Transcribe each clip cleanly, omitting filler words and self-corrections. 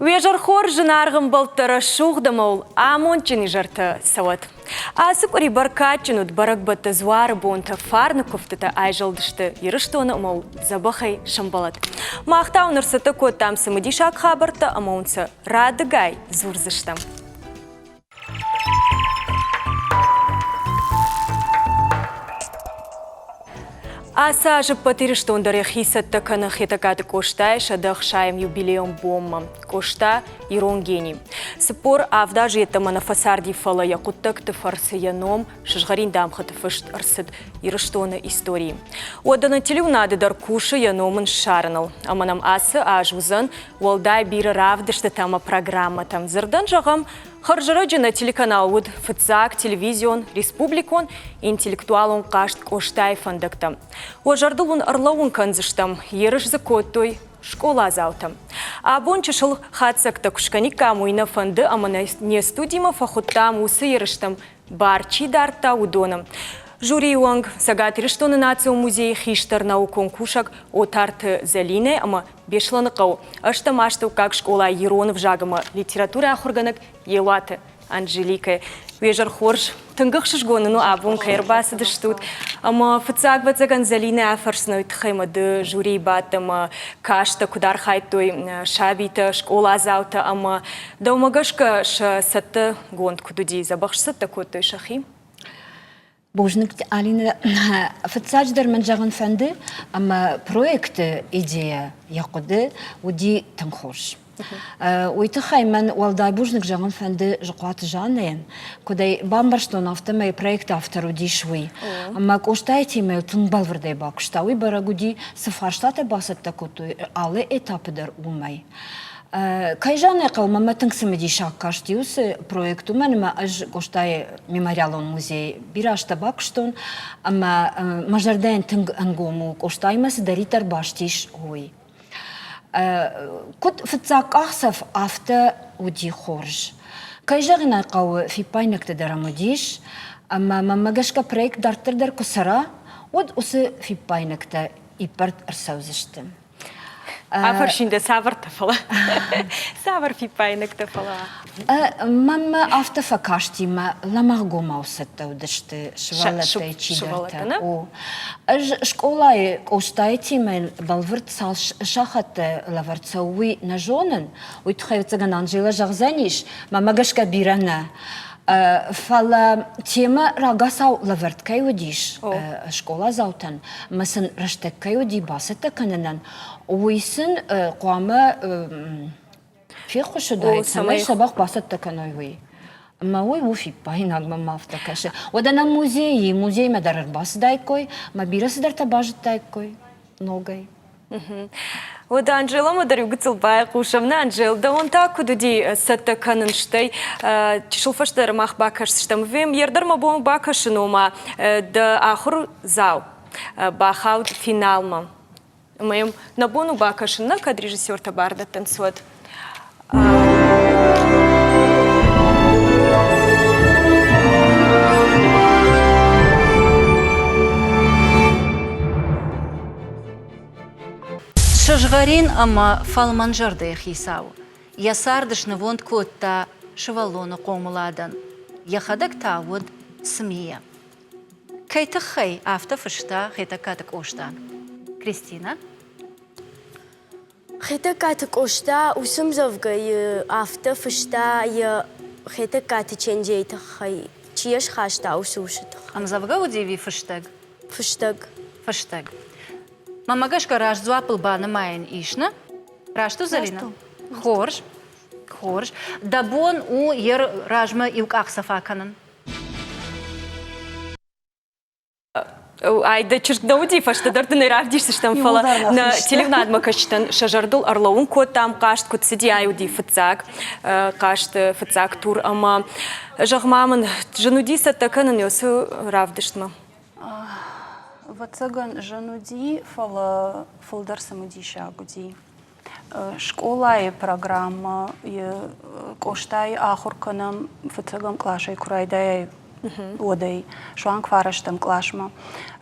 Вежар хор жынарғын бұлттары шуғдымыл амончыны жарты сауат. Асы көри баркатчынут барак бітті звары бонты фарны көфтіті айжылдышты еріштоны ұмыл забахай шамбалат. Мақта ұнырсыты код тамсы мұдишак хабарты амонсы радыгай зурзыштым. Аса жыппатыры штондары хисатты каны хитакаты коштай шадах шайым юбилеем бомма. Кошта иронгени. Сыпор авда жетама на фасарди фала якуттак тыфарсы яном шыжгарин дамхаты фышт арсыд ирыштоны истории. Оданы телеунады дар кушы яномын шарыныл. Аманам асы ажузын уалдай биры равдышты тама программа там. Зырдан жағам Харжараджина телеканал уд фыцак, телевизион, республикон, интеллектуалон кашт коштай фандактам. Ожардылун арлауын канзыштам, ерыш закоттой, школа заутам. А бончышыл хатсакта кушканика муйна фанды амана не студима фахуттам усы ерыштам, барчи дарта удоном. Жюри уанг загатыры штоны нацио музей хиштар наукон кушак отарты залине, ама бешланы қау. Аштамашту как школа еронов жагама литература ахурганак елаты Анжелика. Вежар хорж тынгық шышгоныну абун кайрбасы дыштут. Ама фыцак бацаган залине афарсной тхаймады жюри батама кашта кудар хайтой шабита школа азаута, ама даумагашка ша сатты гонд кудуди забахшса такой той шахи. Божник Алина фатсаждар من جاغن فنده اما проект идея яқуды уди таңхош. Уйтахай мен walday божник جاغن фенде жуқат жанен кудай бамбарштон автомай проект автор уди шуй. Ама коштайти ме тунбал врдай бакштауи барагуди сафарштате басат такутой але этапыдар умай. Кайжаны қаума мәтіңсімеді шаққаштиусы проекту мәніма әж қоштай мемориалон музей бірашта бақштон, ама мажардайын тінг әнгому қоштаймасы даритар баштиш ой. Куд фыцак ақсав авто уди хорж. Кайжағын айқауы фипайныкты дарамудиш, ама мамагашка проект дартырдар кусара, од усы фипайныкты ипарт арсаузышты. Афаршинде савар тафала. Савар фипайнак тафала. Мама автофакаштима ламаргома усетта удышты швалатай чидарта. Школай коштайтима балвырт сал шахаты лаварцауи нажонын. Уйтхайвцаган Анжела жағзаниш, мамагашка бирана. Фала тема рагасау лаварткай удиш школа заутан. Масын раштеккай уди басыта кананан. Уйсын қуама фихушудай, самай сабақ басыта канайуи. Ма ой уфи пайнаг мама автокаши. Одана музей мадарар басыдай кой, ма бирасыдар табажытай кой. Ногай. Ода Анжела мадарю гыцылбай кушамна Анжел, да он так кудуди сатта канынштай чишылфаштар мах бакашштам вем ердар ма бом бакашынома да ахур зау бахаут финалма. Моем набону бакашына кад режиссер табарда танцует. Шажгарин ама фалманжарды хисау. Ясардышны вонд котта шывалоны қомыладан. Яхадак тауд смия. Кайта хай авто фышта хита катак оштан. Кристина? Хита катак ошта усым завгай авто фышта я хита каты ченджейта хай. Чияш хашта усушит. Ам завга удиви фыштаг? Фыштаг. Фыштаг. Мамагашка раш зуапыл баны майын ишна. Рашту залина? Хорж. Хорж. Дабон у ер ражма иук ақсафа канын. Айда чыртнауди фаштадардыны равдишсы штам фала на телевнадма каштан шажардыл арлауын код там кашт код сиди айуди фыцак кашт фыцак тур ама жағмамын жануди саттаканын ёсы равдыштма. Вацаган жануди фала фалдар самудиша гуди. Школа и программа коштай ахурканам вацаган клашай курайдай одай шуанг фараштам клашма.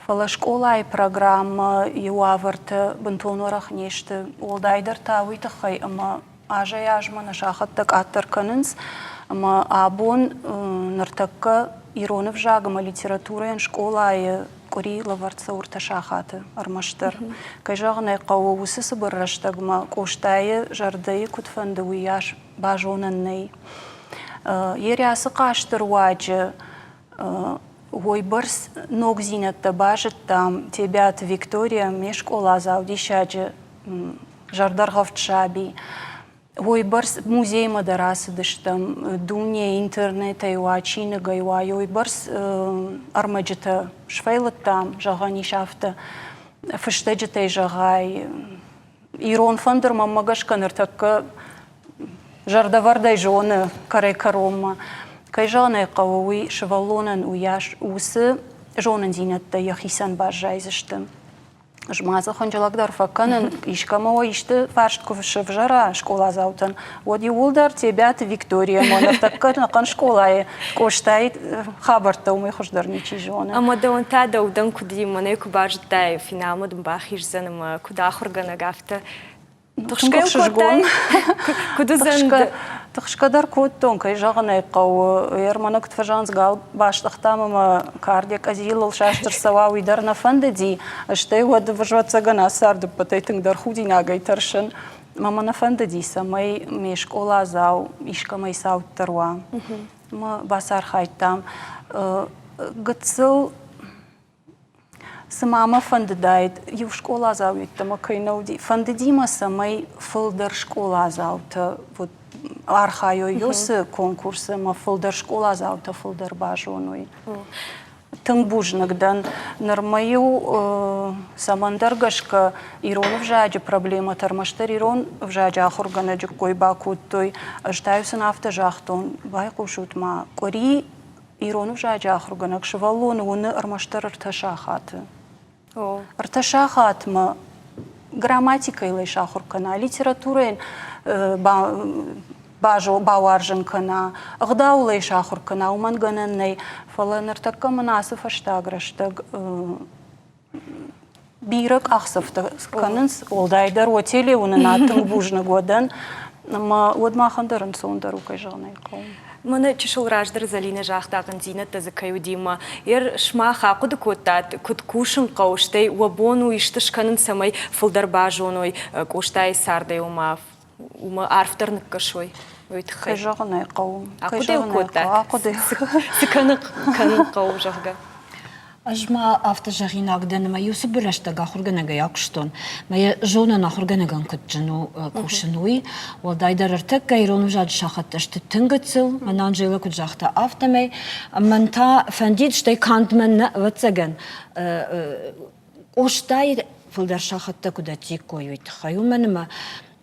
Фала школа и программа юаварта бантонорах нешты олдайдар тауитахай ама ажа яжма нашахаттак аттарканынс, ма абон нартакка иронов жагыма литература школа кори лаварца урта шахаты армаштар. Кай жагынай кауы усы сыбырраштагма коштайы жардайы кутфанды уяш бажонаннай. Ерясы каштыр ваджы Ойбырс ног зинатта бажыт там тебят Виктория меш школа заудишаджы жардаргав чаби. Ойбырс музей мадарасы дыштам дуне интернета юа чиныга юа ойбырс армаджыта швейлыт там жагани шафта фыштаджытай жагай. Ирон фандыр маммагашканыр такка жардавардай жоны карай карома. Кайжанай кауи шевалонан уяш усы жонан зинатта яхисан бажайзыштым. Жмаза ханжалакдар факанын ишкамава ишты фарштков шевжара школа заутан. Вот юлдар тебят Виктория монар таккар накан школай коштай хабарта умай хождар ничи жона. Ама да он та да удан куди мане кубажтай финалма дмбахиш занама куда хоргана гафта. Тохшкай котай. Куда занд Тахшкадар коттон кай жагынай кау ерманак тфажанс гал баштахтамама кардиак азилл шаштыр сава уйдар на фандеди аштай вад вжватса гана сарды патайтын дар худина гайтаршын мама на фандеди самай мешкола зау ишкамай сау тарва ма басар хайтам гцыл Самама фандедайт, ю школа зауитта макайнауди. Фандедима самай фылдар школа заута. Вот архайо юсы конкурсы ма фылдар школа заута фылдар бажоной. Тыңбужнагдан нормаю самандаргашка ирон вжаджи проблема тармаштар ирон вжаджи ахурганаджи койба куттой. Ждаюся нафта жахтон. Байкушутма. Кори ирон вжаджи ахурганак шевалоны уны армаштар арташахаты. Арташахатма грамматика илай шахуркана, литература бажо бауаржынкана, ағдаулай шахуркана, умангананнай, фалан артакка манасы фаштаграштаг бирак ақсыфты канынс, олдайдар отеле унын атын бужны годан, ма одмахандарын сондар укай жағнай қауым. Мана чешыл раждар залина жақтағын зинатта закаю дима. Шма хақуды коттат, кут кушын қауыштай, уабону иштышканын самай фылдар бажоной, коштай сардай ума арфтарнық кашой. Кай жағнай қауым. Ақудай коттат. Сыканық қау жағға. Ажма автожагинагдан ма юсы бираштага хурганага якштон. Ма жона на хурганаган кутжну кушнуи. Валдайдар артак гайрон жад шахатташты тынгыцыл. Мананжела куджахта автомай. Манта фандид штай кантмен ватсаган. Оштай фылдар шахатта кудати койуит. Хаюменма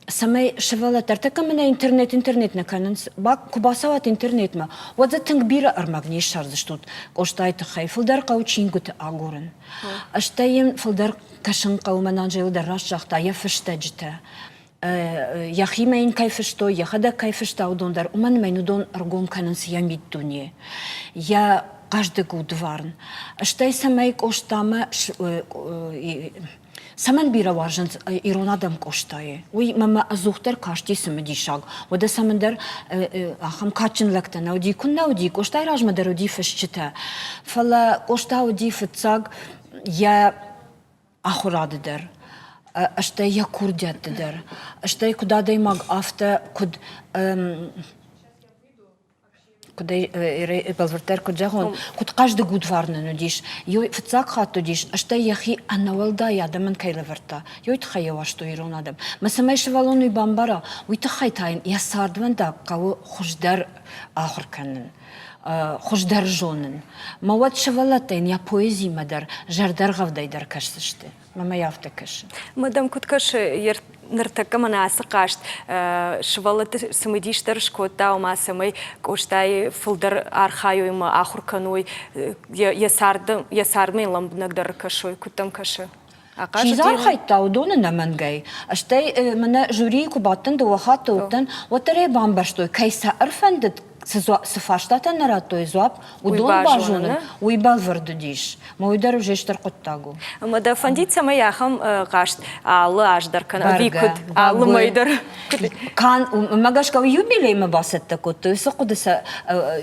самай шевала тартака мене интернет на кананс бак кубасават интернет ма вот за тынг бира армагнеш шарзыштут коштайты хайфылдар каучингут агурын аштайым фылдар кашын кауманан жылдар раш жакта я фыштажта яхимайн кайфышто яхада кайфышта удондар уман майнудон аргон кананс ямит дуне я каждый год варн аштай самай коштама Саман бира варжанс иронадам коштае. Уй мама азухтар кашти самедишаг. Ода самандар ахам качын лактана. Оди кунна оди коштай ражмадар оди фышчита. Фала кошта оди фыцаг я ахурадыдар. Аштай я курдяттыдар. Аштай кудадай маг афта куд кудай балвартер куджагон куд каждый год варна нудиш ё фцак хату диш ашта яхи анавалда ядаман кайлаварта ё тхаява что иронадам масамай швалону бамбара уйта хайтайн я сардванда кау хуждар ахырканын хуждар жонын мават швалатайн я поэзия мадар жардар гавдайдар кашсышты мама яфта каш Мадам куткаш нартакка манасы кашт швалаты самыдиштар шкота ума самай коштай фылдар архайойма ахурканой ясармай ламбнагдар кашой кутам кашы. Чизар хайта удоны намангай. Аштай мана жюри кубаттан дуахат топтан отаре бамбаштой кайса арфандет Сфаштата наратой зуап, удон Уйбажуны, бажунын, уйбал вырдудиш. Мойдар уже штаркоттагу. Мада фандица маяхам гашт алы аждаркан Барга, викуд алы багой. майдар. Кан магашка юбилей ма басетта коту сокудса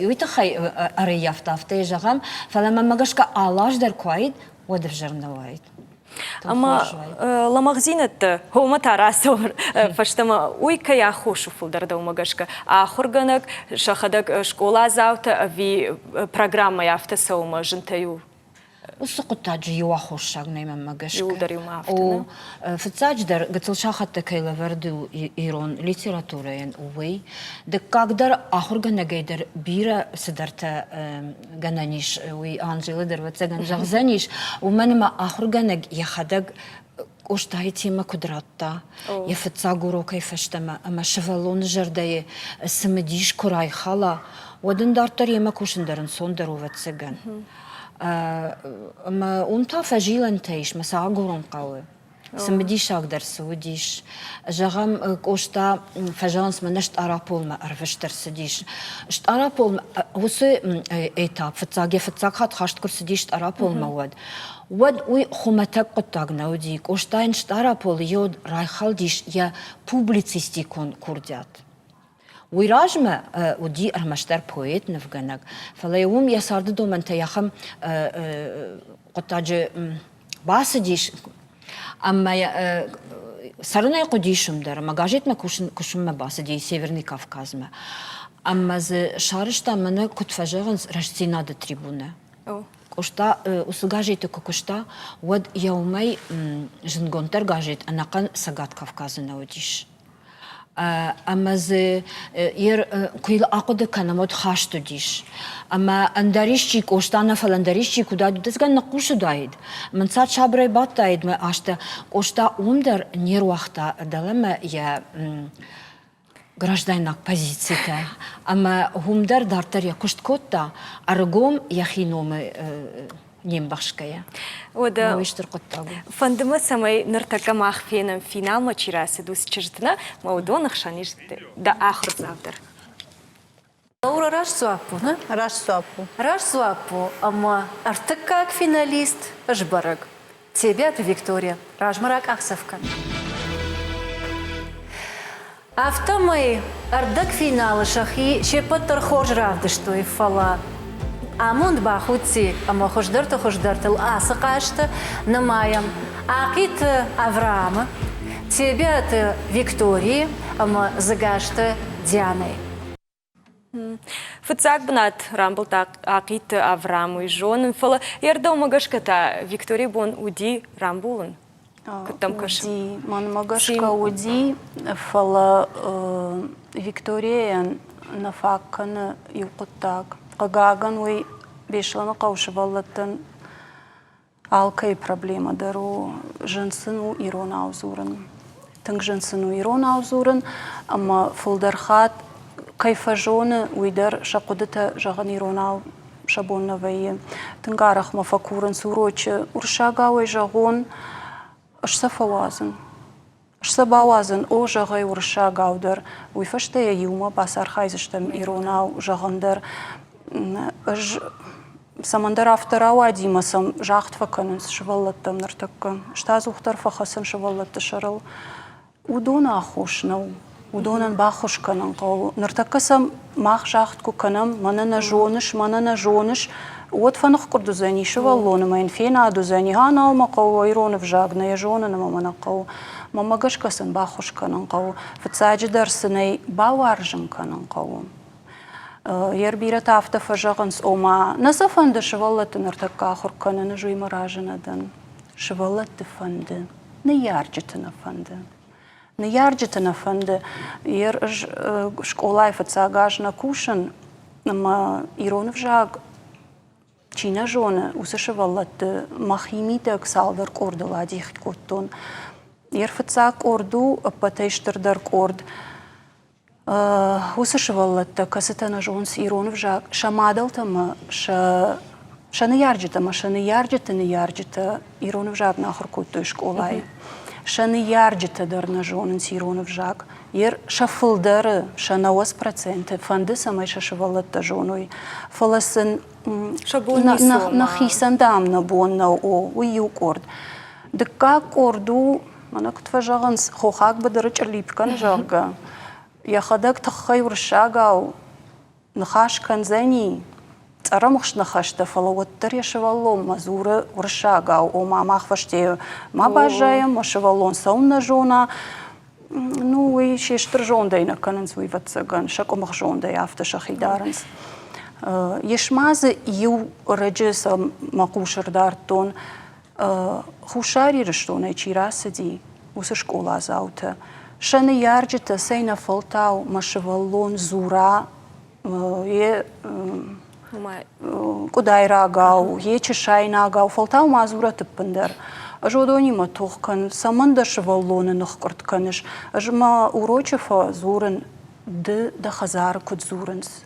уйтахай арияфтафте жагам фалама магашка алаждар квайд водер жернавайд. Ама ламагзинат хома тарасор фаштама уйка я хошу фулдарда умагашка. А хорганак шахадак школа завта ви программа яфта саума жинтаю. Усукутаджи юахошаг нейма магашка. Юлдари мафта. О фцадждар гацлшахатта кайла верду ирон литератураен увей. Да кагдар ахорганагайдар бира сидарта гананиш уи Анжела дервацаган жагзаниш у менема ахорганаг яхадаг оштайти ма кудратта я фцагуро кайфаштама ама шавалон жардае смедиш курай хала оден дартар яма кушиндарн сондаровацаган ما أنت فجيلا تيش مساع قرن قوي سمديش أقدر سوديش جغم كوشتا فجانس ما نشت أرابول ما أرفش ترسديش شت أرابول وسي إيتاب فتاق خات خاشت كرسديش أرابول مواد ود وي خمتك قطاق نودي كوشتا نشت أرابول يود رايخال ديش يا بوبليتسيستيكون كورديات ويراجمة ودي أرمشتر بويت نفجنك فلا يوم يسارد دوما تياخم قطاج باسديش أما سرنا يقديشم در ما جاجت ما كشم ما باسدي سيفرني كافكاز ما أما ز شارشتا منا كنت فجرن رشتينا د تريبونة كوشتا وسجاجت كوشتا ود يومي جنجونتر جاجت أنا كان سجات كافكاز نوديش أما ز كل أقد كنا مود خاشت ديش أما أندريشي كوشتانا فلندريشي كوداد دزغن نقوش دايد من سات شابري بات دايد ما أشتا كوشتا умдер نير وقتا دلما يا гражданинак позицията ама умдер дартар я кушт котта аргом яхиномы нембашкая Ода Моиштер коттагу. фандыма самай ныртака махфенам финал мачирасы дус чижтына маудонах шаниш да ахыр завтар. Лаура раш суапу, не? Раш суапу. Раш суапу, ама артык как финалист жбарак. Тебя, Виктория, ражмарак ахсавкан. Автомай ардак финалы шахи шепаттар хож равды, что и фала. Амунд бахути, ама хождарта хождартал асакашта намаям. Акит Авраама, тебя ты Виктории, ама загашта Дианой. Фыцак бнат рамбл так акит Аврааму и жонын фала ерда умагашката Виктория бон уди рамбулын. Уди, ман магашка уди фала Виктория на факкан юқуттак. Қагаган уй бешлана қаушываллаттан алкай проблема дару жынсыну ирон аузурын. Тынг жынсыну ирон аузурын, ама фылдархат кайфажоны уйдар шақудыта жағын ирон ау шабонна вайы. Тынгарах мафакурын сурочы уршага уй жағон Ашса фауазын. Ашса бауазын о жағай урша гаудар. Уйфаштая юма басар хайзыштам иронау жағындар. Самандар автарау адимасам жағт факанын шываллаттам нартакка. Штаз ухтар фахасын шываллатты шарыл. Удона ахошнау. Удонан бахошканын қау. Нартаккасам мах жағт куканам. Манана жоныш. Вот фанах курдузани шеваллоны майн фена адузани хана алма қау айронов жагна я жонына мамана қау мамагашкасын бахушканын қау фцаджи дарсынай бауаржынканын қау ербира тафта фажағынс ома насафанды шеваллаты нартакка ахурканын жуймаражынадан шеваллаты фанды наярджитына фанды наярджитына фанды ер школай фцагажна кушын нама иронов жаг Чина жона усышываллатты махимитек салдар кордыла дихт коттон. Ерфыцак орду патайштырдар корд. Усышываллатты касытана жонс иронов жак. Шамадалтама шаны ярджита иронов жак нахыр коттой школай. шаны ярджита дарна жонын сиронов жак, ер шафылдары шана 8% фанды самай шашывалатта жоной. Фаласын на хисандам на бонна о уйу корд. Дыка корду, мана кутва жагынс хохак бадыры чарлипкан жага. Яхадак тахай уршагау, нахаш канзани, царамахш нахашта фалаваттар яшавалом, мазура уршагау, о мамах ваште мабажаем, машавалон саунна жона, ну и шештр жондайна кананс виватсаган, шакомах жондай афта шахидаранс. Ешмазы ю раджеса макушардартон, хушари раштона чирасади, уса школа заута. Шаны ярджита сейна фалтау машавалон зура, кудайрагау, чешайнагау, фалтау мазура тыппындар. Жодонима тухкан, саманда шавалоны нахкортканыш, ажма урочефа зурын да хазар куд зурынс.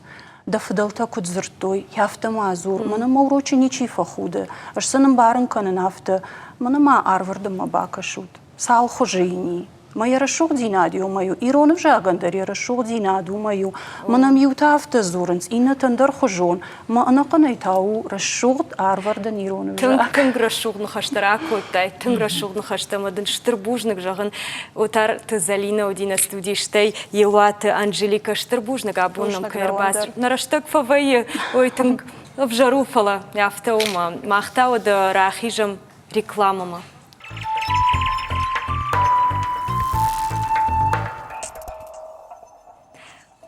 Да фдалта куд зыртой, яфта мазур, мана маурочи ничифа худа, аж санам барын канын афта, мана ма арварда ма бака шут. Сал хожини. Моя расшух динадио мою, иронов жагандари расшух динадио мою, манам ютафта зурынс, инна тандар хожон, ма анаканайтау расшух арвардан иронов жаг. Тың расшух нахаштара коттай, тың расшух нахаштамадын штырбужник жағын, отар Залина одина студиштай, елаты Анжелика штырбужник абунным кайрбас. Нараштак фавайы, ой тың обжаруфала, яфтаума, махтау да рахижам рекламама.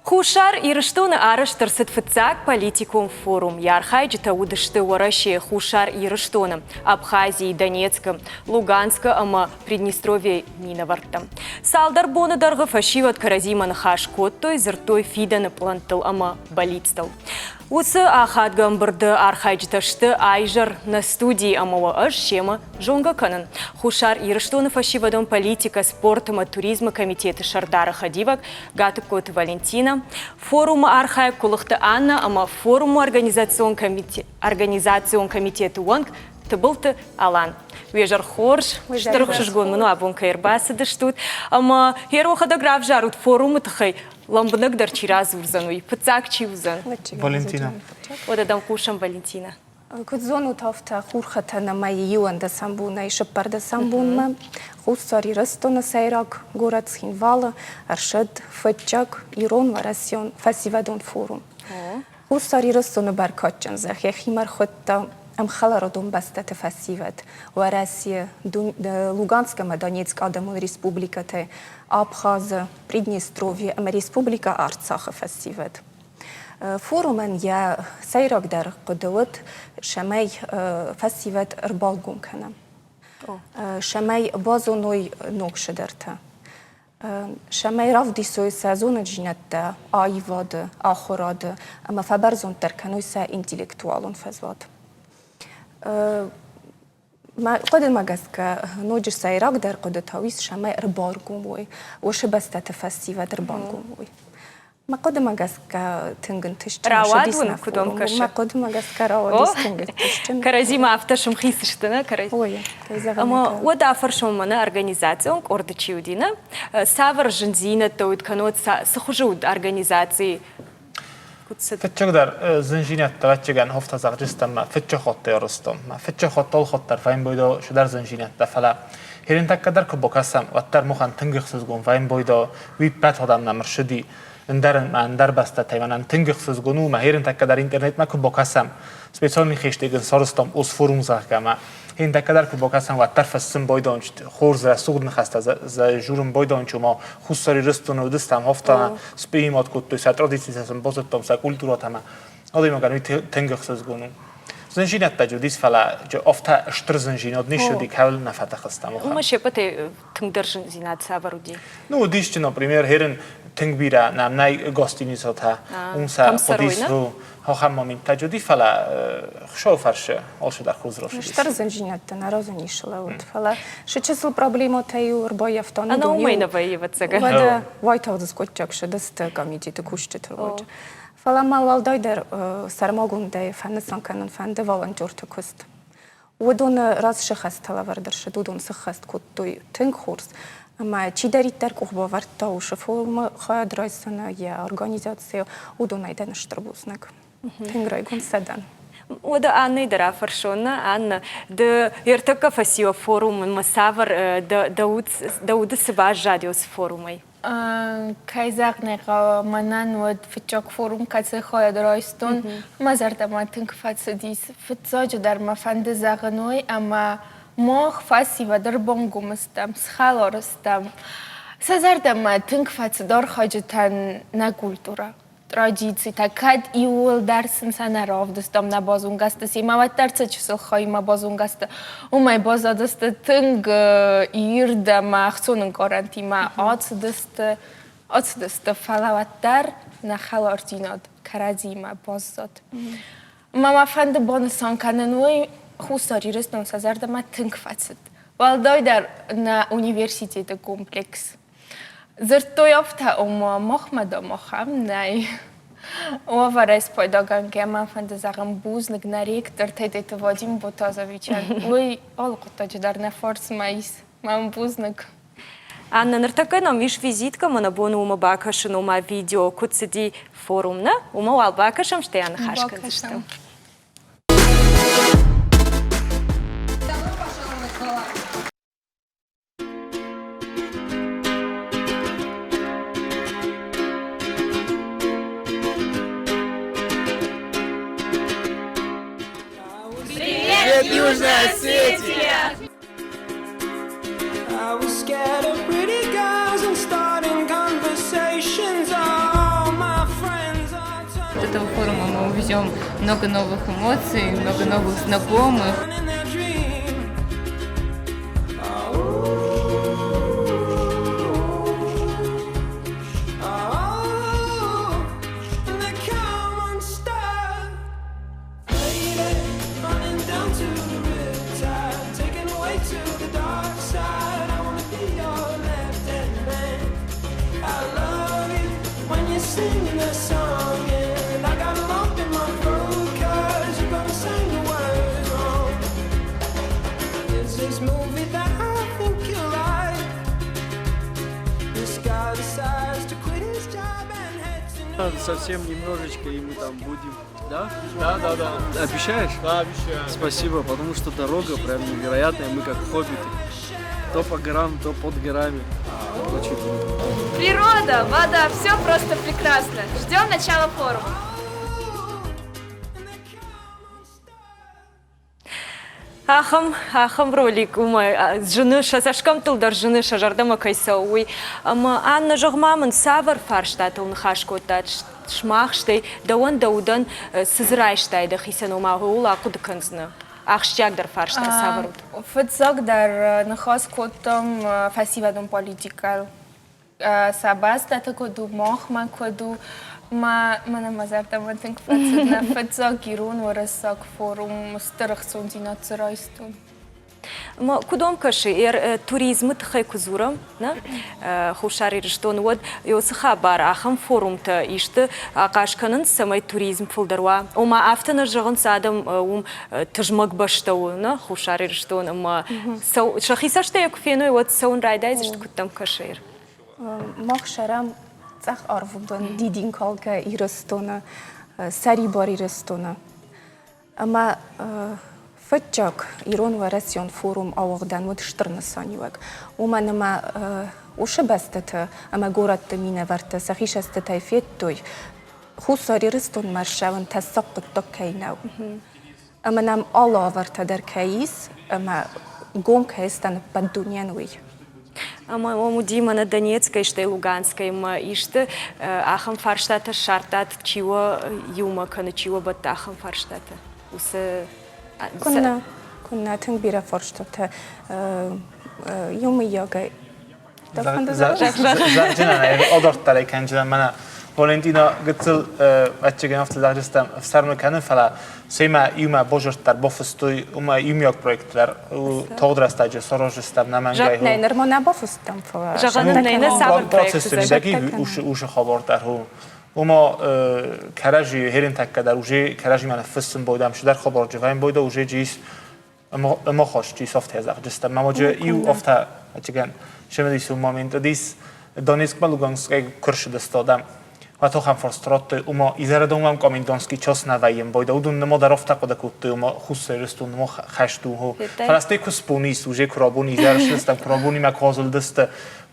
Хушар ирыштуны арыштыр сытфыцак политикум форум. Ярхайджита удышты вараши Хушар ирыштуны. Абхазии, Донецка, Луганска, ама Приднестровье Миноварта. Салдар боны дарғы фашиват каразиман хаш коттой, зыртой фиданы плантыл ама болитстал. Усы ахат гамбырды архайджиташты айжар на студии амава аж шема жонга канын. Хушар ирыштуны фашивадон политика, спортыма, туризма комитеты Шардара Хадивак, гатып коты Валентина. Форум архаев кулыхты Анна, ама форуму организацион комитеты Уанг тыбылты Алан. Вежар хорш, штырық шыжгон мұны абун кайырбасы дыштут. Ама херохада граф жарут форумы тахай ламбынық дар чираз урзануй, пыцак чи узан. Валентина. Одадам кушам Валентина. Кудзону тафта хурхата на мои юанда самбуна и шапарда самбунма. Хустари растона сайрак, город Схинвала, Аршад, Фатчак, Ирон, Варасион, Фасивадон форум. Хустари растона баркатчан зах, я химар хотта амхалародон бастата фасиват. Варасия, Луганска, Донецк, Адамон республиката, Абхаза, Приднестровье, ама республика Арцаха фасиват. Форумен я сайрак дар قدوت شمای فسیوت اربالگون کنم. شمای بازو نوی نوکش درتا. شمای رفتی سوی سازون جنت آیواد آخراد اما فبرزون ترکنوی سا انتلیکتوالون فزواد. ما قد ما جس كنوجر سایرک در قد تاویس شمای اربالگون بوی وش بسته فسیوت اربالگون بوی. ما قدم جس كتنجن تشتن رواد كدوم كش ما قدم جس كرواد تنجن تشتن كرازيما أفتشم خيسشتنا كراز أما ودا فرشم منا организацион ордачиудина савар жензина тоид канот схожуд организации فتشقدر زنجينات توجهن هفت زاق جستم ما فتش خط يرستم ما فتش خط طول خطر فاين بيدو شدار زنجينات دفلا هرين تقدر كبوكاسم وتر مخان تنجخسز قوم فاين بيدو ويبات هدام نمرشدي اندر بسته تایوان تنگخسز گنو ما هرین تقدر اینترنت ما كبوكاسم سپیشال خیشتگن سارستم اوس فوروم زاکما هرین تقدر كبوكاسم وتر فسم بيدونش خورز سود نخسته ز جورم بيدونش ما خصوصی رستون و دستم هفته سپیمات کت سه ترادیسیسم بازتم سه کلتورات ما آدمی مگه تنگخسز گنو زنجینات تجودیس فلا جو افتا اشتر زنجینات نیشودی کول نفته خستم وما شپته تنگدر زنجینات ساورودی ну дишти например херен тенгбира нам най гостиницата унса подису хохам момент таҷуди фала хушо фарша олша дар хузрош штар зенжинятта наразани шла вот фала шечесл проблема таю рбой автона она умейна воеваться вада вайтаудс котчак шедаст комитеты кушчетер вот фала мал валдайдер сармогунде фанасан канан фанде волонтёрты куст ودون راز شخص تلاور درشد ودون سخست کد توی تنگ خورس اما چی دارید در که باورد تا و شفور خواهد رایستانه یا ارگانیزاسیو ودون ایده نشتر بوزنگ تنگ رایگون سدن وده آنی در آفرشونه آن د ارتکا فسیو فوروم مسافر داود سباج رادیوس فورومی Kajzak neka manan od fitjak forum kace khoya draistun mazar da matink fatsadis fitzajo dar ma fande zaganoi ama moch fasi va dar bongumustam shalorostam sazar da matink fatsador khojetan na kultura традиции, такад иул дарсын санаровдыстам на базунгасты, симават дарца чусыл хайма базунгасты, умай базадысты тынг ирда махцунын карантима ацдысты фалаваттар на халартинад каразима баззат. Мама фанды бонусан канануй хусари рыстан сазарда ма тынг фацит. Валдай дар на университете комплекс. Зерто яфта Мохмада Мохам, най. Оварес пойдаган гема фантазагам бузник на ректор тедете Вадим Ботазовичан. Ой, алкутач дар на форс маис. Мам бузник. Анна нартака нам виш визитка мана бону ума бакашын ума видео куцеди форумна. Ума вал бакашам ште ана хашкан зыштам. Южная Осетия! I was scared of pretty girls and starting conversations. All my friends are turning. От этого форума мы увезем много новых эмоций, много новых знакомых. In their dream. And they come unstuck. Lady, running down to the riptide, taken away to the dark side. I wanna be your left-hand man. I love you when you're singing that song, and I got a lump in my throat 'cause you're gonna sing the words wrong. There's this movie that I think you like. This guy decides to quit his job and head to New York. Совсем немножечко, и мы там будем. Да? Да. Обещаешь? Да, обещаю. Спасибо, потому что дорога прям невероятная. Мы как хоббиты. То по горам, то под горами. Очень круто. Природа, вода, все просто прекрасно. Ждем начала форума. Ахам ролик ума жыныша сашкам тылдар жыныша жардама кайсауи ама анна жогмамын савар фарштат он хашкотат шмахштай даудан сызрайштайды хисан ума ула кудканзна ахштягдар фарштар саварут Фыцак дар нахас котам фасивадум политикал сабаста такоду мохма коду Mana mazarta mantink fatsidna fatsak irun warasak forum starxsun dinat zraistun. ما کدام کشی توریسم تخی کزورم نه خوشاری رشتون ود یوس خبر آخم فوروم تا ایشت آقاش کنن سمای توریسم فلدروا و ما افتن جهان سادم تجمع باشتو نه خوشاری رشتون ما شخصش تا یک فینوی ود سون رایدایزش کدام کشیر مخشرم زخ آرفبن دیدین کال که ایرستونه سری بار ایرستونه اما فتجاک ایران و رسیان فوروم آوردن ود شترنسانی وگ و من اما وشه بسته اما گورت مینه ورته سخیش است تایفیت توی خصوصی رستون مرشون تساقط دکیناو اما نم آلا ورته در کیس اما گم کیستن بد دنیا نوی Ама мудима на Донецкой, что и Луганской, ма иште ахам фарштата шартат чего юма кана чего батахам фарштата. Усе كنا تنبيرا فرشتة يومي يوغا زرجنا أدرت على كان جدا منا فالنتينا قتل أتجي نفط زرجستم فرمل كانن فلا سيما يوم بوجر تر بفستوي وما يوم يوك بروجكتر وتقدر استاجي سروجستم نمان جاي نه نرمنا بفستم جانا نه سابر بروجكت دقیق وش خبر در هو وما كراجي هيرن تك در وجه كراجي من فستم بودم شو در خبر جوين بوده وجه جيس ما خوش چی سافت هزار جست ما موجه یو افتا چیکن شما دیس مومنت دیس دانیسک بلوگانسکی کرش دستادم و تو هم فرسترات اوما ایزر دومم کامین دانسکی چاس نوایم باید اودون نما در افتا قد کوت اوما خوش رستون نما خشتو هو فرسته کسپونی سوژه کرابونی ایزر شستم کرابونی مکازل دست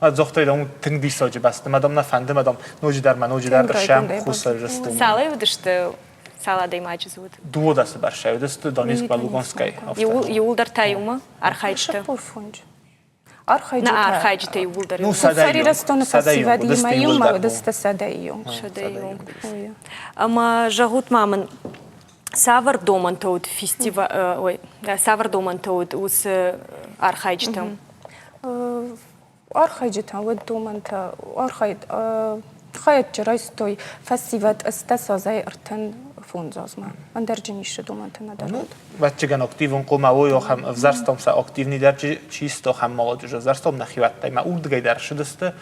و زخته دام تنگ دیساج بست مدام نفنده مدام نوجی در درشم خوش رستون Сала удышты сала даймачы зуд. دو دست برشه دست دانیسک بلوگانسکی Юлдар таюма архайчты. Пурфунж. Архайджи. На архайчты юлдар. Ну, Сари растона фасивад дست имаю, юлдар. дست садаю. Шадаюм. Ама жагут мамын савар доман тоуд фестиваль, ой, савар доман тоуд ус архайчтым. Архайджи там вот думанта архайд خواهد جرایست توی فسیوت استسازه ارتن فونزازما. من در جنیش دومانت ندارد. بچه گن اکتیون قوم اوی هم افزارستم سا اکتیونی در چیست و هم مالج افزارستم نخیوت تای ما اول دگای در شدسته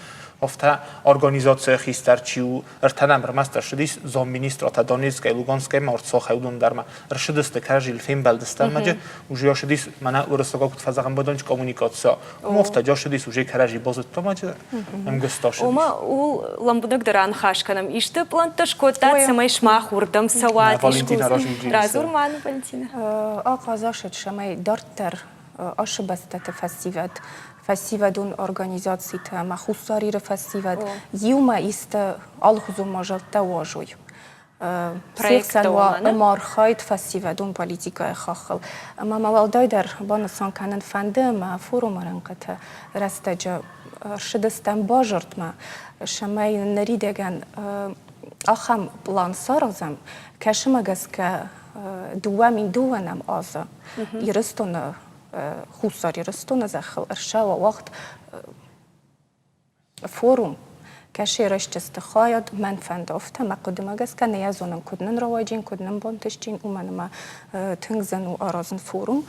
افتا ارگانیزاسیون خیستر چیو ارتنم برمستر شدیس زام مینیستر تا دانیسکای لوگانسکای مارت ساخیودون در ما رشدسته کارجیل فیلم بلدستان ماجه وجیا شدیس منا ورسوگا کت فزاقم بدانش کمونیکاسیا مفتا جا شدیس وجی کارجی بازد تو ماجه هم گستاش. Ома ул ламбудак даран хашканам. Иште планташ кота самай шмах урдам сават. Валентина Рожинджи. Разурман Валентина. آقازاشت شمای دارتر آشبستت فسیودون ارگانیزاسی تا مخصوصی ر فسیود یوم است آلخوزو ماجلت واجوی. سیکسلوا مارخایت فسیودون پلیتیکای خاخل. اما موالدای در بانسان کنن فنده ما فورم رنگت رستجا شدستم باجرت ما شمای نریدگن آخام پلان سازم کشم گس که دوامین دوانم آزا یرستون خوصاری رستون زخل ارشا و وقت فوروم کشی رشت استخاید من فند افته ما قدم گس که نیازونم کدنن رواجین کدنن بانتشتین و من ما تنگزن و آرازن فوروم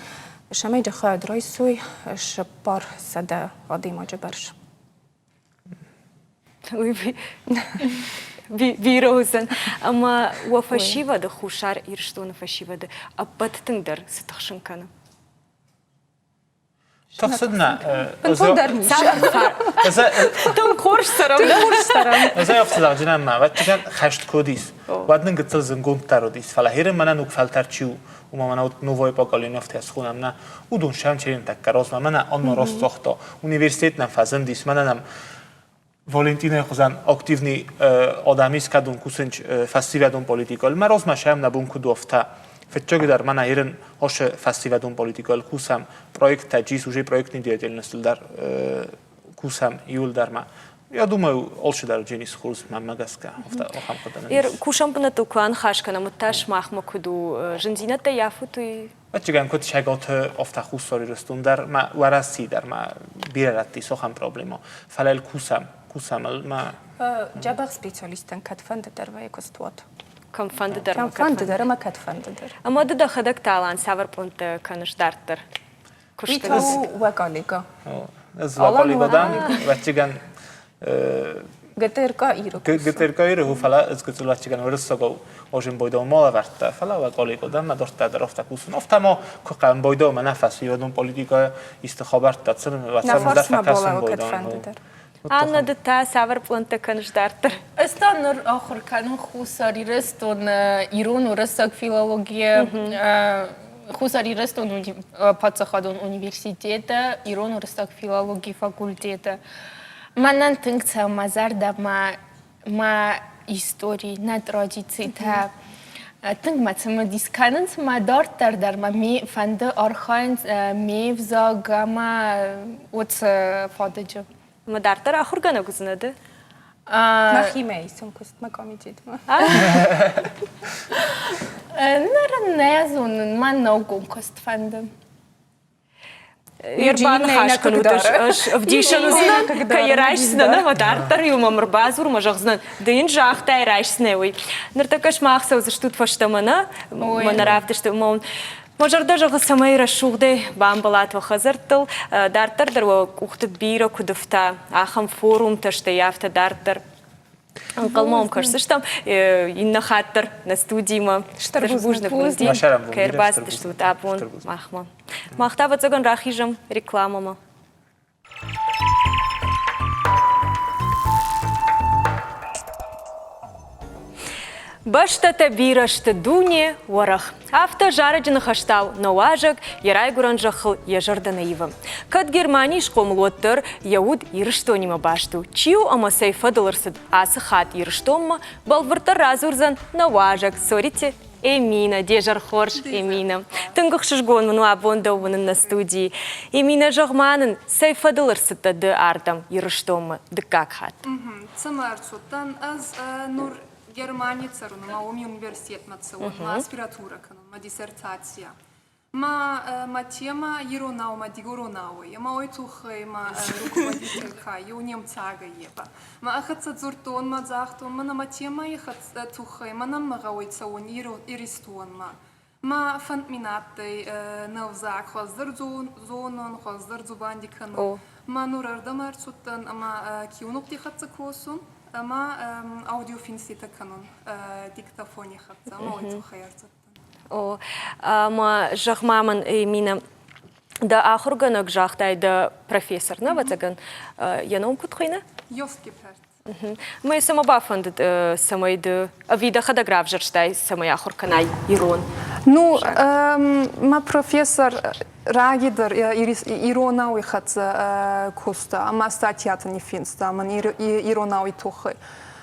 شمای دخواید رایسوی شپار سده آدی ما جبرش. بيروزن أما وفشيفة ده خوشار إيرشتون فشيفة ده أبد تقدر ستخشن كنا. تقصدنا تم خورش سرم. إذا أفتح جنام ما وقتكن خشت كوديس بعدين قتل زنقون تاروديس فلا هيرم منا نقفل ترچيو وما منا نووي باقالين أفتح سخونم نا ودون شام چرين تكراز ما منا آن راست ساخته universitet نفذن دیس منا نم Valentina خوزن اکتیونی آدمیست که دون کوسنج فستیوادون پلیتیکال مراز ماشیم نبون کدو افتا فتچه در من ایران هاش فستیوادون پلیتیکال کوسم پروژه تجهیز وجه پروژه نیدیل نسل در کوسم یول در ما یا думаю олше در جنیس خورس من مگس که افتا آخام کدن إير كوشام بنتو كان خاش كنا متاش ماخ كدو جنزينة تيافو توي. بچه گم کد شگات افتا خوش سری رستون در ما ورسی در ما بیرتی سخن پروبلما فلال کوسم ما جابر سپیشالیستن کت فند در وی کستوات. كم فند در. کم فند در ما کت فند در. أما ده خدك تالان سافر بنت كانش دارتر. ایتو وکالیگا. از وکالی بدن بچه گم گترکا ایرو. گترکا ایرو فلا از گتر بچه گم ورساگو آجم باید ما ورده فلا وکالی بدن ما دارت در افتا کوسن افتا ما که قم باید ما نفس یادم پلیتیکا استخابرت دادن و نفرس ما بالا وکت فند در. أنا دتا سافر بنت كانش دارتر. استانر آخر کانون خوصاری رستون ایران و رستگ فیلولوژی خوصاری رستون پاتسخادون اونیورسیتیت ایران و رستگ فیلولوژی فاکولتیت. من تنگت مزار دم ما هیستوری نتراجیتی تا تنگ متسم دیسکاننت ما دارتر در ما می فند آرخاینز می وزاگ ما وات فادجم. ما دارتر آخر کنه گزنده. مخیمه سم کست مکامیتید ما. نیازون من نگم کست فندم. يربان خاش كانوا تش أفديشن زنا كيراش زنا ما دارتر يوم مربازور ما جغزنا دين جاخ تايراش سنوي نرتكش ما أخسر وزشتوت فشتمنا ما نعرفتش تمون مجرد جغ سماير الشغدة بامبلات وخزرتل دارتر در وقت بيرو كدفتا آخم فورم تشتيافت دارتر Анкалмам кажется, что инна хаттер на студии ма штарбужна бузди. Машарам бу, Кайрбас штарбуз. что тапон Штарбуз. махма. Махта вот загон рахижам рекламама. Башта табира шта дуне варах. Авто жараджина хаштау наважак ярай гуранжахл ежарданаива. Кад Германии шком лоттер яуд ирштонима башту. Чиу амасей фадаларсад асахат ирштомма балвартар разурзан наважак. Сорите Эмина, дежар хорш Эмина. Тынгах шишгон ману абондован на студии. Эмина жагманын сей фадаларсад да артам ирштомма да как хат. Цамарцутан аз нур Германия царуна, ма уми университет мацелон, ма аспиратура канон, ма диссертация. Ма тема еронау, ма дигоронау, ма ойтухай, ма руководителька, ю немцага еба. Ма ахатса зуртон, ма захтон, ма тема ихатса тухай, ма нам магауйцаун, иристон, ма фантминаттай, навзак, хоздыр зонон, хоздыр зубанди канон. Ма нурардамарцутан, ма киунук дихатса косун. Ama audiofinsita kanon diktafoni hatta ama oytu hayartıttın. O ama jahmaman Emina da ahurganok jahтай da professor na ватаган яном кутхойна. Yoskipert. Мы самобафанд самайд вида хадаграф жерштай самая ахурканай ирон. Ну, ма профессор Рагидер иронауи хатса куста, ама статьята не финста, ама иронауи тухай.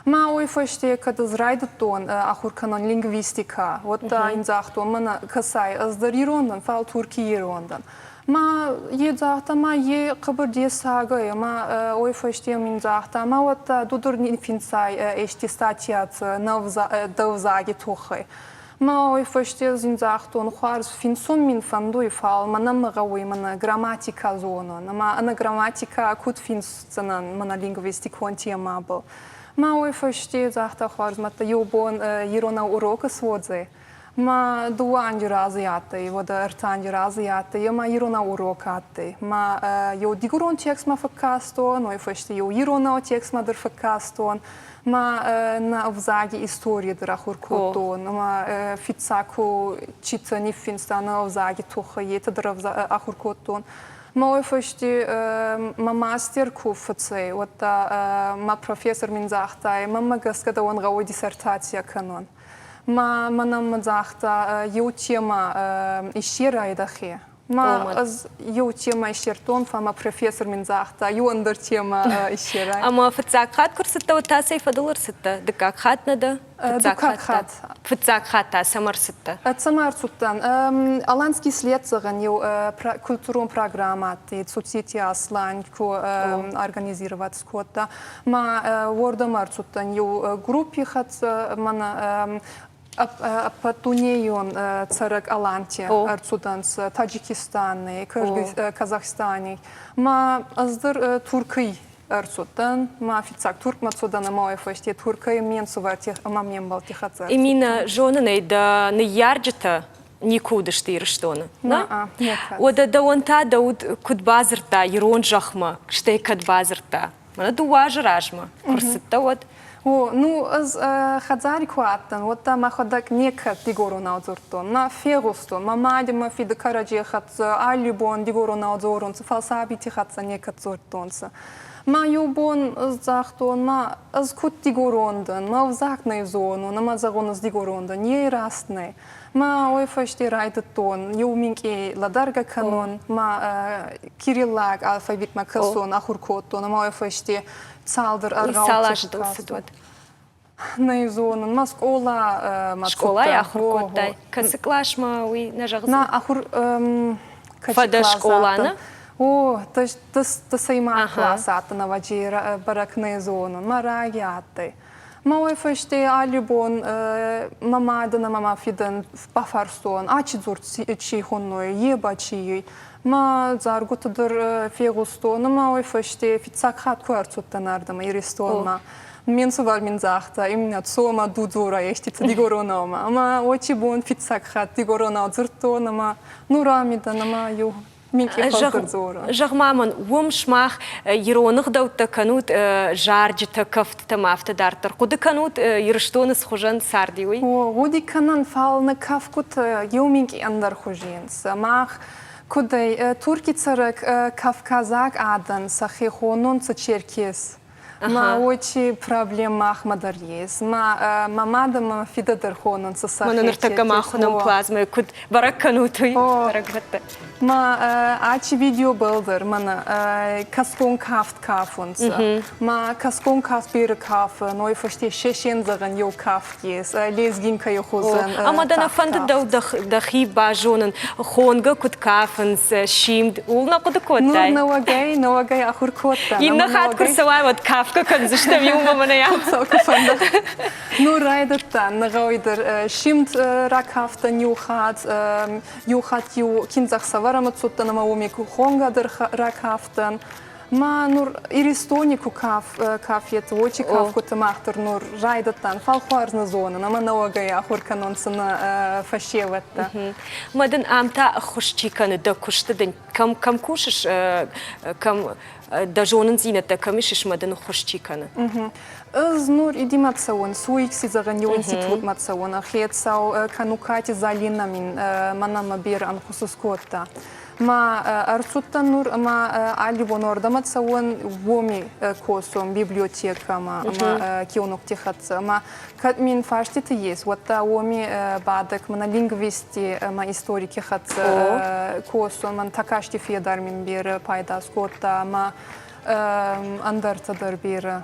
Ма ой фаште когда зрайдатон ахурканон лингвистика, вот инзахтон мана касай аздар ирондан фал турки ирондан. Ма едзахта ма е кабырде сага, ма ой фаште минзахта, ма вот дудур не финсай эшти статьята навзаги тухай. Ма ой фаште зинзахтон хуарс финсун мин фандуи фал, ма намагауи мана грамматика зона, ма ана грамматика кут финсцанан мана лингвистикон тема был. Ма ой фаште захта хуарс мата юбон ирона урока сводзе. Ма дуанди разяты, вода артанди разяты, ма ирона урокаты. Ма ю дигурон текст ма факастон, ой фаште ю ирона текст ма дер факастон. Ма на взаги истории драхуркотон, ма фицаку читани финста на взаги туха ета драхуркотон. Ма ой фаште ма мастер куфцей, вот ма профессор минзахтай, ма магаскада он гауи диссертация канон. Ма нам мазахта ю тема ищера идахе. Ма аз ю тема ищертон, фама профессор минзахта, ю андер тема ищера. Ама фацак хат курсата вот тасей фадаларсата, да как хат нада? Дукак хат. Фацак хат та самарсата. Самарсуттан. Аланский след заган ю культурон программат, и соцсети аслан, ко организировать скотта. Ма ворда марсуттан ю группи хат мана Апатунеюн царак Аланти, Арцуданс, Таджикистаны, Казахстаны. Ма аздыр Туркий Арцудан, ма офицак Турк Мацудана ма фаште Туркий мен сувати мамем балтихаца. Именно жонанай да на ярджета никуда штирштона. Да? Ода да он та да уд кудбазерта, ирон жахма, штей кадбазерта. Мана дуажа ражма. Курсата вот. О, ну, аз хадзари куаттан, вот там ходак некат дигору наудзуртон, на ферустон, ма мадима фида караджи хатса, алюбон дигору наудзуронса, фалсабити хатса некат зуртонса. Ма юбон захтон, ма аз кут дигорондан, ма взакнай зону, на ма загонас дигорондан, не растнай. Ма ой фашти райтатон, юминки ладарга канон, ма кириллак алфавит ма касон, ахуркотон, ма ой фашти Салдыр аргаутсыдуат. Наизонын, ма школа школа я ахуркоттай. Касыклаш ма уй нажағызын? На ахур Фада школаны? О, ты сайма классаты на ваджи барак наизонын, ма рагиаттай. Ма ой фаште алюбон мамадына мама фиден бафарстон, ачи зур чихонной, еба чиюй. Ма заргутыдыр фегустон, ма ой фаште фицак хат куарцуттан ардама иристон ма. Мен сувар мен захта, именно цома дудзура ештица дигоронома. Ма очи бон фицак хат дигорона зыртона ма, ну рамида ма ю Minki hazır zor. Жағмамын, шмах иронық дауты канут жарджыты кафты мафты дартыр. Құды канут ирыштоны схожан сардиуй? Годи канан фалны кафкут юминки андар хужинс. Мах кудай турки царак кавказак адан сахихонун цачеркес. Ма очи проблемах мадарьес. Ма мамада ма фида дархонун сахихес. Мана ныртака махунам плазмы, куд барак канутуй. Ма ачи видео билдер, мана каскон кафт кафунс. Ма каскон кафт бир каф, ной фашти шешен заган йо кафт ес, лезгинка йо хузен. Ама да нафанды дахи бажонын хонга куд кафынс шимд. Улна куды коттай? Ну, навагай ахур котта. Инна хат курсавай вот кафка канзыштам юмба мана я. Ну, райдаттан, нагайдер шимд ракафта нюхат, юхат ю кинзах саварамат суттан, ама умику хонгадер ракафтан. Ма нур иристонику кафет, очи кафку тамахтар нур райдаттан, фалхуарзна зона, ама навагай ахур канонсына фашеватта. Мадан амта хушчиканы да куштадын. Кам кушаш, кам дажонын зинетта камишиш мадан хушчиканы. Аз нур иди мацаон, суикси заганьон ситвуд мацаон, ахетсау канукати залина мин манама бир анхусускотта. Ма арцуттан нур, ама аливон орда мацаон воми косом, библиотека, ма кионок техатса. Ма кат мин фаштиты есть, вот та воми бадак, мана лингвисти, ма историки хатса косом, ман такашти федар мин бир пайда скотта, ма андарцадар бир.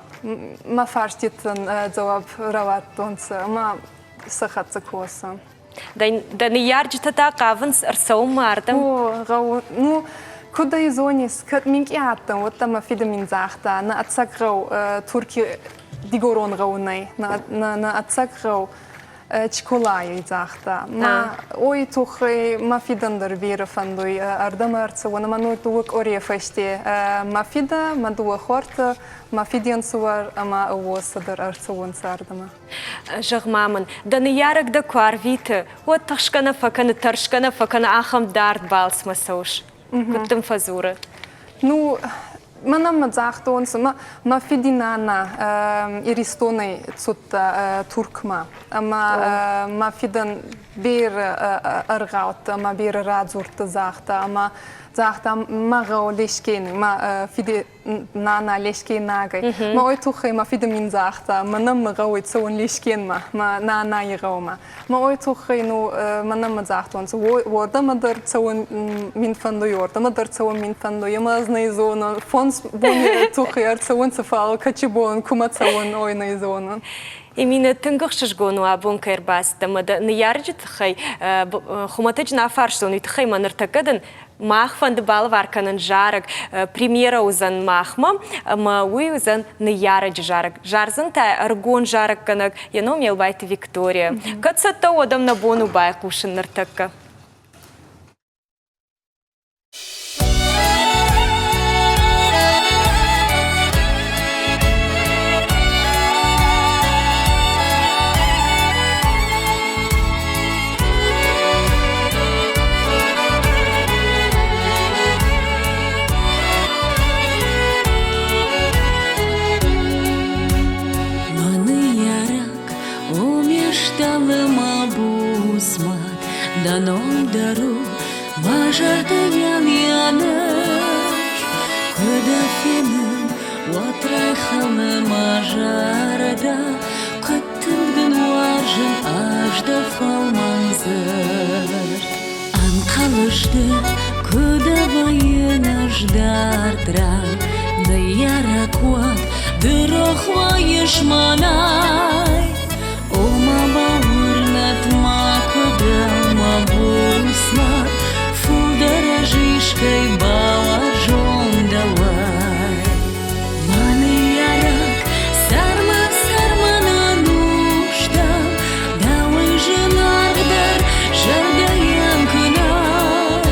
Ма фаштитын заваб раваттонца, ма сахатса коса. Да не ярджита та каванс арсау мардам. Ну, куда изонис, кат минки аттам, вот там фида мин захта, на атсакрау турки дигорон раунай, на атсакрау чколай захта. Ма ой тухай ма фидандар вира фандой ардам арцавана, ма ну тук ория фаште. Ма фида, ма дуа хорта, ма фидиан сувар, ама авосадар арцаван сардама. Жағмамын, да не ярак да кварвиты, вот ташкана факана ахам дарт балс масауш. Куттым фазура. Ну, манам мадзахтонс, ма фидинана иристоной цутта туркма, ама ма фидан бир аргаут, ама бир радзурта захта, ама захта магау лешкени, ма фиди нана лешкенагай. Ма ой тухай ма фида мин захта, манам магау цон лешкенма, ма нана ираума. Ма ой тухай ну манам мадзахтонс, ворда мадар цон мин фандой, ворда мадар цон мин фандой, ма знай зона, фонс бони тухай арцон цефал, качибон, кума цон ой на зона. Именно тынгықшыш гону абон кайрбасты, мада не ярджит хай, хуматыч на фарштон, ит хай маныртакадын, махфанды балы варканын жарык, премьера узан махма, ма уй узан не ярыч жарык. Жарзын та аргон жарык канак, яном елбайты Виктория. Катсатта одам на бону бай кушын ныртакка. Даном дару мажардаян янаш, куда финен отрайханы мажарда, кыттымдын уаржын ажда фалманзыр. Анқалышды куда вайын аждардра, да яракуа дырох вайыш манай, ома бауырнат макуда мабусма, фудара жишкой балажон давай. Маны ярак сарма нужда, давай женардар жардаян кынай,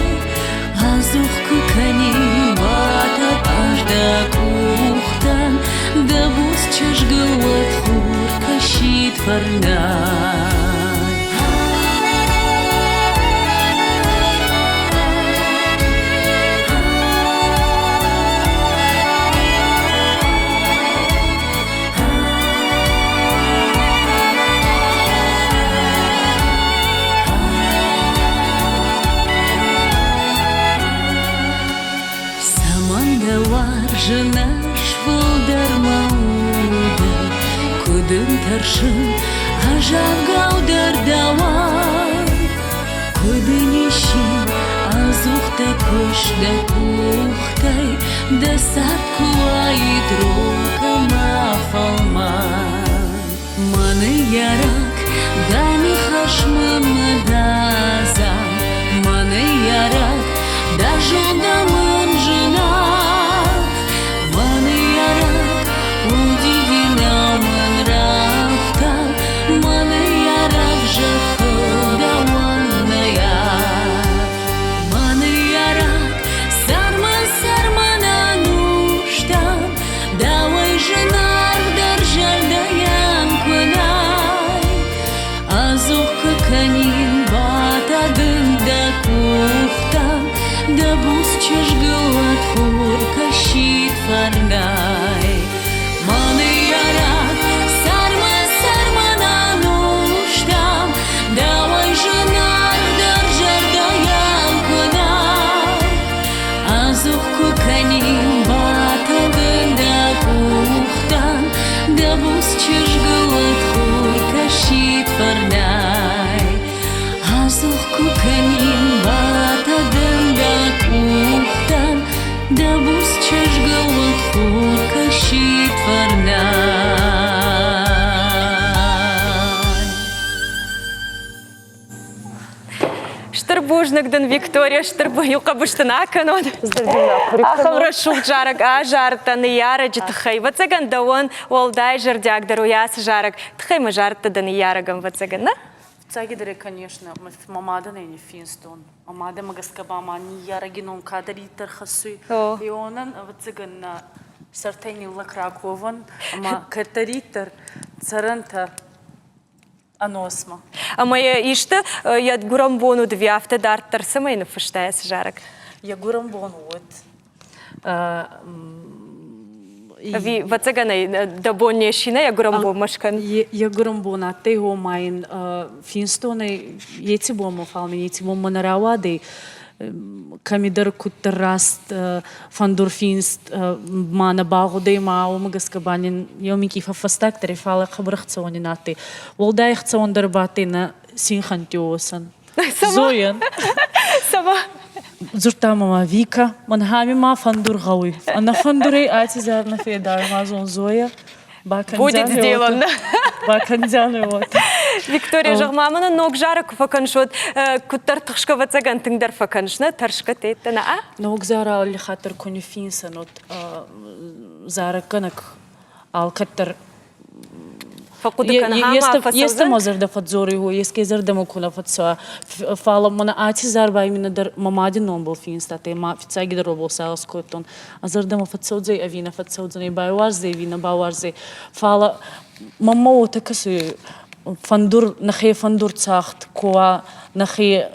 азух кукани батап ажда кухтан, да буз чашгылат хур кашит фарнай. Жынаш волдар мауда, Кудын таршын ажав гаудар давай. Кудын ишин азухта кушда кухтай, Да саркуай трока мафалмай. Маны ярак, дани хашмы даза, Маны ярак, да жонда мын жынак, Маны ярак, удивина мын рафта, Маны ярак, жахыда ванная. Маны ярак, сарма-сармана нуждам, Давай жынар даржалдаям кунай, Азуққа канин батадын да кухтам, Да бус чыжгылат хурка щит фардай. Маны ярак, сарма-сармана нуждам, Давай жынар даржалдаям кунай, Азуққа канин батадын да кухтам, Да бус чыжгылат хурка щит фардай. Азуққа канин батадын да кухтам, Да бус чыжгылат хурка щит фардай. Штырбужныкдын Виктория штырбаю кабыштына канон. Ахамра шук жарак, а жарта яра житхай. Вацаган давон олдай жердяк даруяс жарак. Тхайма жарта дан ярагам вацаган, да? Цагидре, конечно, мамада не финстон. Мамада магаскабама ни ярагинон кадаритер хасуй. И онан вацаган сартайни лакракован, ама катаритер царантар. Аносма. А моя ишта я гурамбону двяфта дартар самайна фыштаяс жарак. Я гурамбону вот. Ви вацагана да боннешина я гурамбо машкан. Я гурамбона те го майн финстоне ети бомо фалми ети бомо нараваде. Камидар кутраст фандорфинст мана багоде ма омгаскабанин йомики фастак трефала хабрахцони нати волдай хцон дербати на синхантиосан зоян сама зуртама вика манхами ма фандур гауи ана фандуре атизар на федар мазон зоя будет сделано. Баканзаны вот. Виктория Жагмамана ног жарак факаншот куттар тхшка вацаган тыңдар факаншна таршка тейттана а? Ног зара ли хатыр конюфинсан от зараканак алкаттар Este mozar da fadzori hu, este zar da mokuna fatsoa. Fala mana ati zar ba imina dar mamadi non bol fin state ma fitsagi da robol sa skoton. Azar da ma fatsodze avina fatsodze ba warze vina ba warze. Fala mamma ota kasu fandur nahe fandur tsacht koa nahe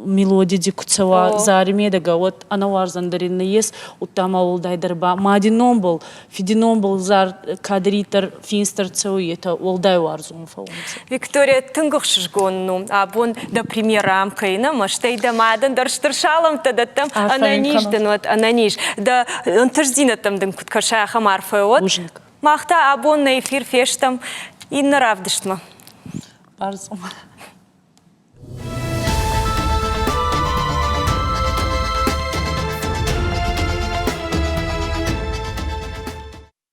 мелодия дикуцева заримедага вот она варзандарин есть утама олдай дарба мадином был фидином был зар кадритер финстер цеуи это олдай варзун фаунце. Виктория тынгохшжгонну абон да примерам кайна маштей да мадан дарштыршалам тада там ананиш да вот ананиш да антаждина там дым куткаша хамарфа вот махта абон на эфир фештам и наравдыштма. Барзум.